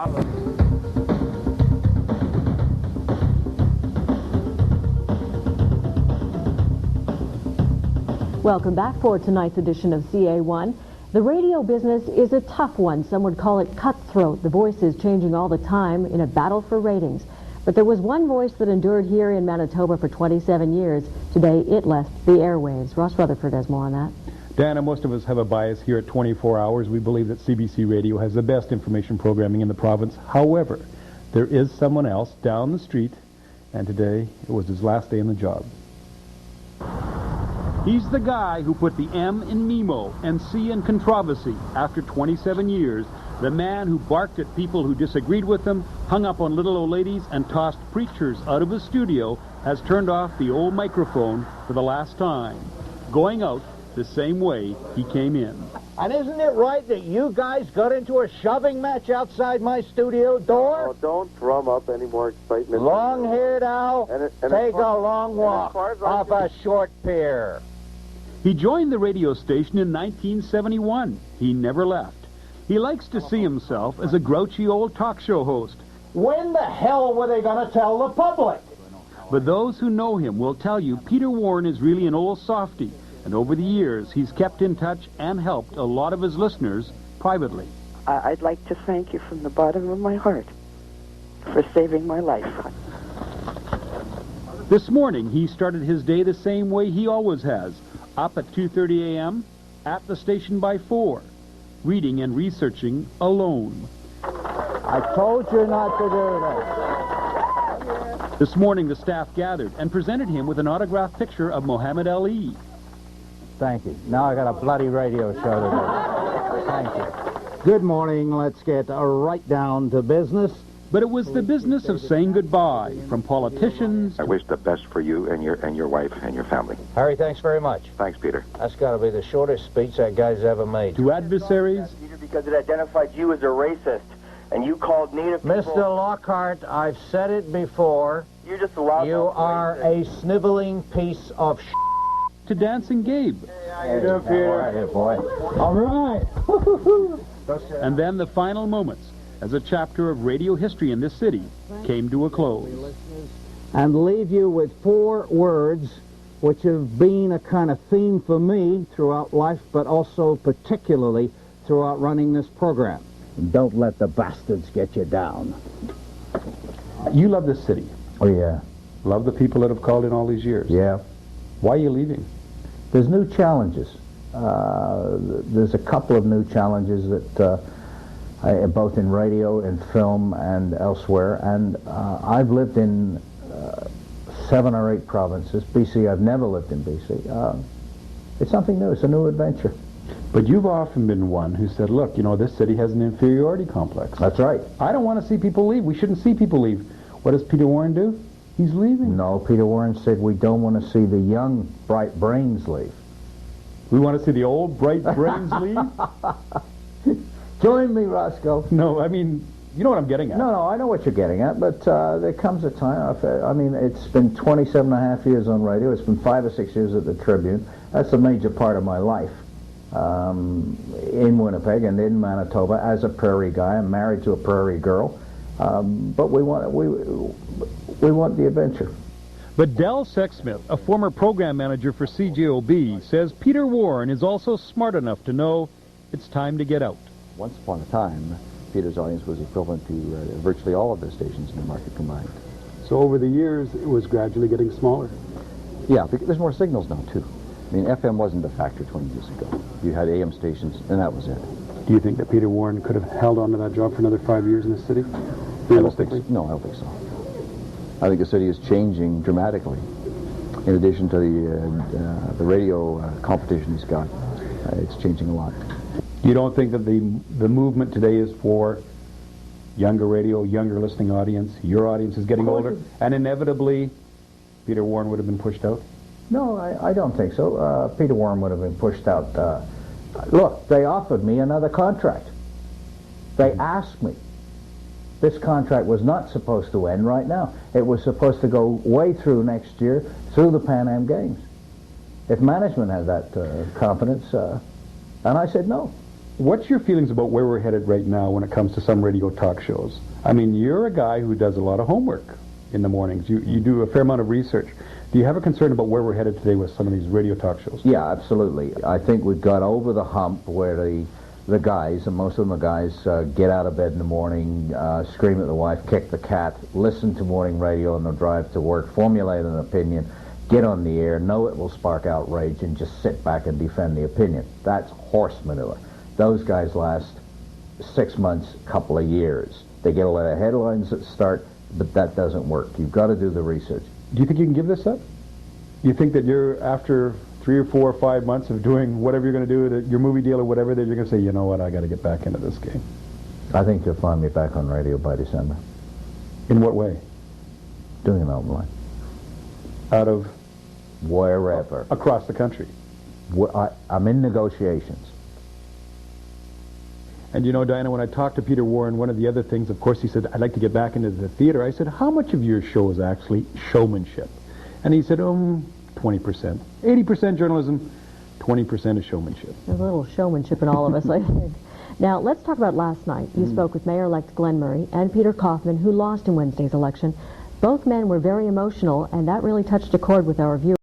Welcome back for tonight's edition of CA1. The radio business is a tough one. Some would call it cutthroat. The voice is changing all the time in a battle for ratings. But there was one voice that endured here in Manitoba for 27 years. Today, it left the airwaves. Ross Rutherford has more on that. Dana, most of us have a bias here at 24 Hours. We believe that CBC Radio has the best information programming in the province. However, there is someone else down the street, and today it was his last day in the job. He's the guy who put the M in Nemo and C in controversy after 27 years. The man who barked at people who disagreed with him, hung up on little old ladies, and tossed preachers out of his studio has turned off the old microphone for the last time, going out the same way he came in. And isn't it right that you guys got into a shoving match outside my studio door? Oh, don't drum up any more excitement. Long-haired owl, take a long walk off a short pier. He joined the radio station in 1971. He never left. He likes to see himself as a grouchy old talk show host. When the hell were they going to tell the public? But those who know him will tell you Peter Warren is really an old softy. And over the years, he's kept in touch and helped a lot of his listeners privately. I'd like to thank you from the bottom of my heart for saving my life. This morning, he started his day the same way he always has, up at 2:30 a.m., at the station by 4, reading and researching alone. I told you not to do that. This morning, the staff gathered and presented him with an autographed picture of Muhammad Ali. Thank you. Now I got a bloody radio show to do. Thank you. Good morning. Let's get right down to business. But it was the business of saying goodbye, from politicians. I wish the best for you and your wife and your family. Harry, thanks very much. Thanks, Peter. That's got to be the shortest speech that guy's ever made. To adversaries. Because it identified you as a racist, and you called Native people... Mr. Lockhart, I've said it before. You're just a loud... You are a sniveling piece of shit. To Dancing Gabe. How you doing, Peter? All right, here, boy. All right. And then the final moments, as a chapter of radio history in this city came to a close. And leave you with 4 words, which have been a kind of theme for me throughout life, but also particularly throughout running this program. Don't let the bastards get you down. You love this city. Oh, yeah. Love the people that have called in all these years. Yeah. Why are you leaving? There's new challenges. There's a couple of new challenges that both in radio and film and elsewhere. And I've lived in 7 or 8 provinces. BC, I've never lived in BC. It's something new. It's a new adventure. But you've often been one who said, look, you know, this city has an inferiority complex. That's right. I don't want to see people leave. We shouldn't see people leave. What does Peter Warren do? He's leaving. No, Peter Warren said we don't want to see the young, bright brains leave. We want to see the old, bright brains leave? Join me, Roscoe. No, I mean, you know what I'm getting at. No, I know what you're getting at, but there comes a time, I mean, it's been 27 and a half years on radio. It's been 5 or 6 years at the Tribune. That's a major part of my life in Winnipeg and in Manitoba as a prairie guy. I'm married to a prairie girl. But we want the adventure. But Del Sexsmith, a former program manager for CJOB, says Peter Warren is also smart enough to know it's time to get out. Once upon a time, Peter's audience was equivalent to virtually all of the stations in the market combined. So over the years, it was gradually getting smaller. Yeah, there's more signals now, too. I mean, FM wasn't a factor 20 years ago. You had AM stations, and that was it. Do you think that Peter Warren could have held on to that job for another 5 years in the city? No, I don't think so. I think the city is changing dramatically. In addition to the radio competition he's got, it's changing a lot. You don't think that the movement today is for younger radio, younger listening audience? Your audience is getting older, and inevitably, Peter Warren would have been pushed out? No, I don't think so. Peter Warren would have been pushed out. Look, they offered me another contract. They asked me. This contract was not supposed to end right now. It was supposed to go way through next year, through the Pan Am Games. If management had that confidence, and I said no. What's your feelings about where we're headed right now when it comes to some radio talk shows? I mean, you're a guy who does a lot of homework in the mornings. You do a fair amount of research. Do you have a concern about where we're headed today with some of these radio talk shows? Yeah, absolutely. I think we've got over the hump where the guys, and most of them are guys, get out of bed in the morning, scream at the wife, kick the cat, listen to morning radio on the drive to work, formulate an opinion, get on the air, know it will spark outrage, and just sit back and defend the opinion. That's horse manure. Those guys last 6 months, couple of years. They get a lot of headlines at start, but that doesn't work. You've got to do the research. Do you think you can give this up? Do you think that you're, after 3 or 4 or 5 months of doing whatever you're going to do, your movie deal or whatever, that you're going to say, you know what, I got to get back into this game? I think you'll find me back on radio by December. In what way? Doing an open line. Out of? Wherever. Across the country. I'm in negotiations. And you know, Diana, when I talked to Peter Warren, one of the other things, of course, he said, I'd like to get back into the theater. I said, how much of your show is actually showmanship? And he said, 20%. 80% journalism, 20% is showmanship. There's a little showmanship in all of us, I think. Now, let's talk about last night. You spoke with Mayor-elect Glenn Murray and Peter Kaufman, who lost in Wednesday's election. Both men were very emotional, and that really touched a chord with our viewers.